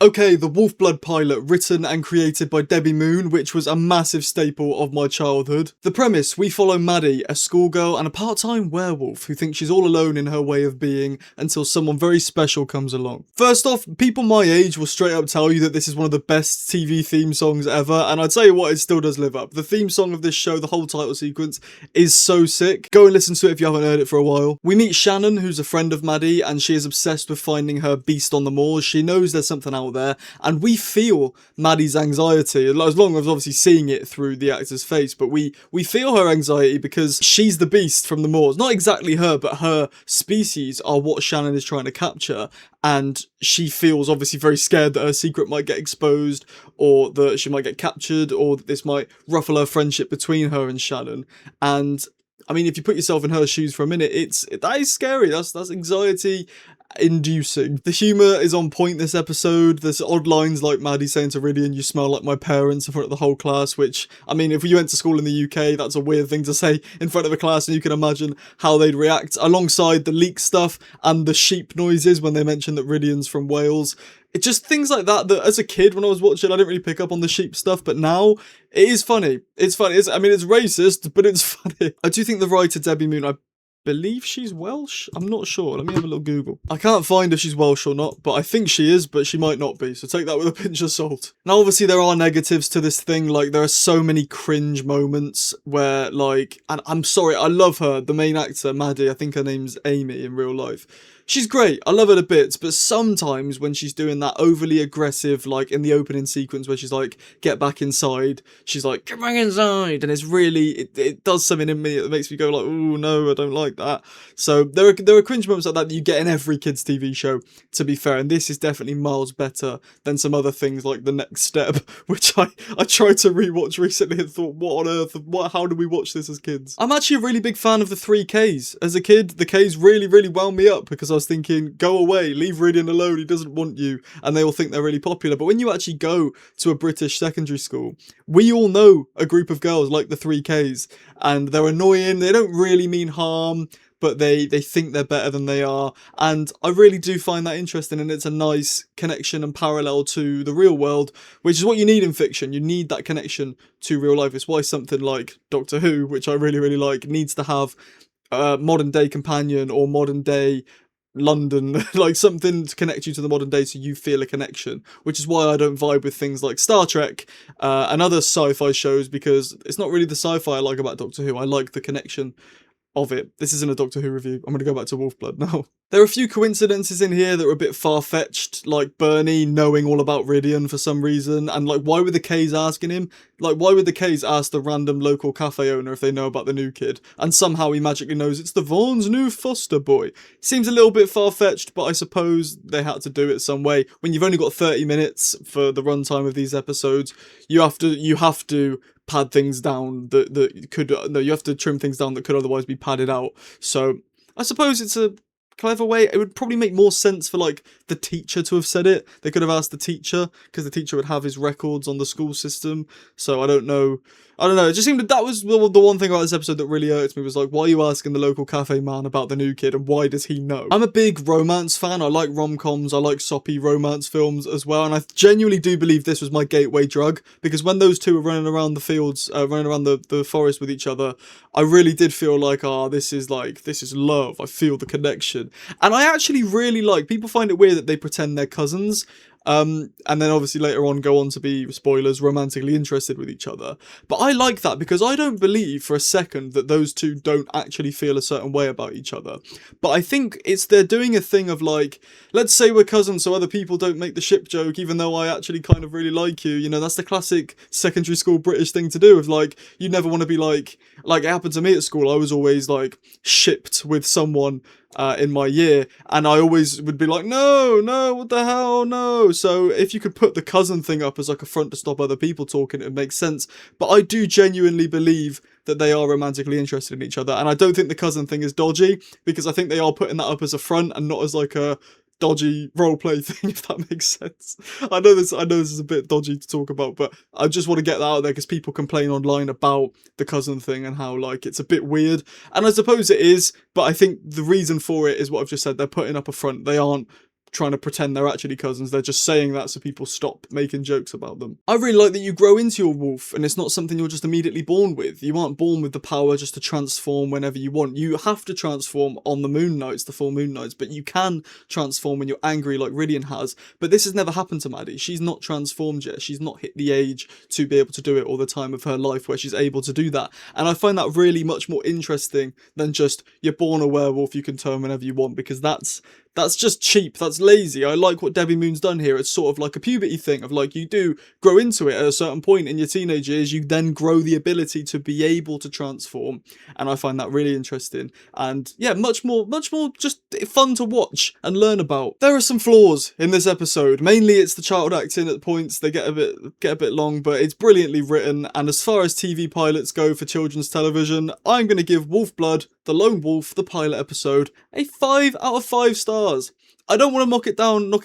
Okay, the Wolfblood pilot, written and created by Debbie Moon, which was a massive staple of my childhood. The premise, we follow Maddie, a schoolgirl and a part-time werewolf who thinks she's all alone in her way of being until someone very special comes along. First off, people my age will straight up tell you that this is one of the best TV theme songs ever, and I'll tell you what, it still does live up. The theme song of this show, the whole title sequence, is so sick. Go and listen to it if you haven't heard it for a while. We meet Shannon, who's a friend of Maddie, and she is obsessed with finding her beast on the moors. She knows there's something out there, and we feel Maddie's anxiety, as long as obviously seeing it through the actor's face, but we feel her anxiety because she's the beast from the moors. Not exactly her, but her species are what Shannon is trying to capture, and she feels obviously very scared that her secret might get exposed, or that she might get captured, or that this might ruffle her friendship between her and Shannon. And I mean, if you put yourself in her shoes for a minute, that is scary. That's anxiety inducing. The humour is on point this episode. There's odd lines like Maddie saying to Ridian, "You smell like my parents," in front of the whole class, which, I mean, if you went to school in the UK, that's a weird thing to say in front of a class, and you can imagine how they'd react, alongside the leak stuff and the sheep noises when they mention that Ridian's from Wales. It's just things like that as a kid, when I was watching, I didn't really pick up on the sheep stuff, but now it is funny. It's funny. It's racist, but it's funny. I do think the writer Debbie Moon, I believe she's Welsh. I'm not sure. Let me have a little Google. I can't find if she's Welsh or not, but I think she is, but she might not be. So take that with a pinch of salt. Now, obviously, there are negatives to this thing. Like, there are so many cringe moments where, like, and I'm sorry, I love her. The main actor, Maddie, I think her name's Amy in real life. She's great. I love her to bits, but sometimes when she's doing that overly aggressive, like in the opening sequence where she's like, "Get back inside," she's like, "Get back inside," and it's really, it does something in me that makes me go like, "Oh no, I don't like that." So there are cringe moments like that you get in every kids TV show, to be fair, and this is definitely miles better than some other things like The Next Step, which I tried to rewatch recently and thought, what on earth, how do we watch this as kids? I'm actually a really big fan of the 3Ks. As a kid, the Ks really wound me up, because I was thinking, go away, leave Ridian alone, he doesn't want you, and they all think they're really popular. But when you actually go to a British secondary school, we all know a group of girls like the 3Ks, and they're annoying, they don't really mean harm, but they think they're better than they are, and I really do find that interesting, and it's a nice connection and parallel to the real world, which is what you need in fiction. You need that connection to real life. It's why something like Doctor Who, which I really like, needs to have a modern day companion or modern day London, like something to connect you to the modern day so you feel a connection, which is why I don't vibe with things like Star Trek and other sci-fi shows, because it's not really the sci-fi I like about Doctor Who. I like the connection of it. This isn't a Doctor Who review. I'm going to go back to Wolfblood now. There are a few coincidences in here that are a bit far-fetched, like Bernie knowing all about Ridian for some reason, and like, why would the K's asking him? Like, why would the K's ask the random local cafe owner if they know about the new kid? And somehow he magically knows it's the Vaughn's new foster boy. Seems a little bit far-fetched, but I suppose they had to do it some way. When you've only got 30 minutes for the runtime of these episodes, you have to pad things down you have to trim things down that could otherwise be padded out. So I suppose it's a clever way. It would probably make more sense for like the teacher to have said it. They could have asked the teacher, because the teacher would have his records on the school system. So I don't know. It just seemed that was the one thing about this episode that really irked me, was like, why are you asking the local cafe man about the new kid, and why does he know? I'm a big romance fan. I like rom-coms. I like soppy romance films as well, and I genuinely do believe this was my gateway drug, because when those two were running around the fields, running around the forest with each other, I really did feel like, this is love. I feel the connection. And I actually really like, people find it weird that they pretend they're cousins, and then obviously later on go on to be, spoilers, romantically interested with each other. But I like that, because I don't believe for a second that those two don't actually feel a certain way about each other. But I think they're doing a thing of like, let's say we're cousins so other people don't make the ship joke, even though I actually kind of really like you. You know, that's the classic secondary school British thing to do, of like, you never want to be like it happened to me at school. I was always like shipped with someone in my year, and I always would be like, no, what the hell, no. So if you could put the cousin thing up as like a front to stop other people talking, it makes sense. But I do genuinely believe that they are romantically interested in each other, and I don't think the cousin thing is dodgy, because I think they are putting that up as a front and not as like a dodgy roleplay thing, if that makes sense. I know this is a bit dodgy to talk about, but I just want to get that out there, because people complain online about the cousin thing and how like it's a bit weird, and I suppose it is, but I think the reason for it is what I've just said. They're putting up a front. They aren't trying to pretend they're actually cousins. They're just saying that so people stop making jokes about them. I really like that you grow into your wolf and it's not something you're just immediately born with. You aren't born with the power just to transform whenever you want. You have to transform on the moon nights, the full moon nights, but you can transform when you're angry like Rillian has. But this has never happened to Maddie. She's not transformed yet. She's not hit the age to be able to do it all the time of her life where she's able to do that. And I find that really much more interesting than just you're born a werewolf, you can turn whenever you want, because that's just cheap, that's lazy. I like what Debbie Moon's done here. It's sort of like a puberty thing of like, you do grow into it at a certain point in your teenage years, you then grow the ability to be able to transform, and I find that really interesting, and yeah, much more just fun to watch and learn about. There are some flaws in this episode, mainly it's the child acting at points, they get a bit long, but it's brilliantly written, and as far as TV pilots go for children's television, I'm going to give Wolfblood, the Lone Wolf, the pilot episode, a 5 out of 5 stars. I don't want to knock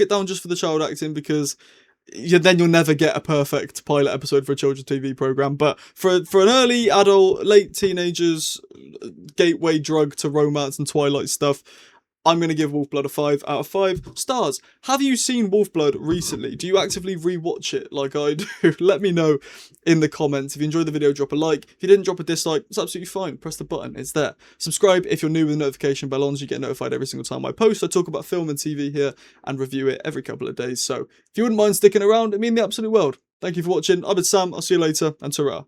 it down just for the child acting, because then you'll never get a perfect pilot episode for a children's TV program. But for an early adult, late teenagers, gateway drug to romance and Twilight stuff, I'm going to give Wolfblood a 5 out of 5 stars. Have you seen Wolfblood recently? Do you actively rewatch it like I do? Let me know in the comments. If you enjoyed the video, drop a like. If you didn't, drop a dislike. It's absolutely fine. Press the button. It's there. Subscribe if you're new with the notification bell on so you get notified every single time I post. I talk about film and TV here and review it every couple of days. So if you wouldn't mind sticking around, it'd mean the absolute world. Thank you for watching. I've been Sam. I'll see you later, and ta-ra.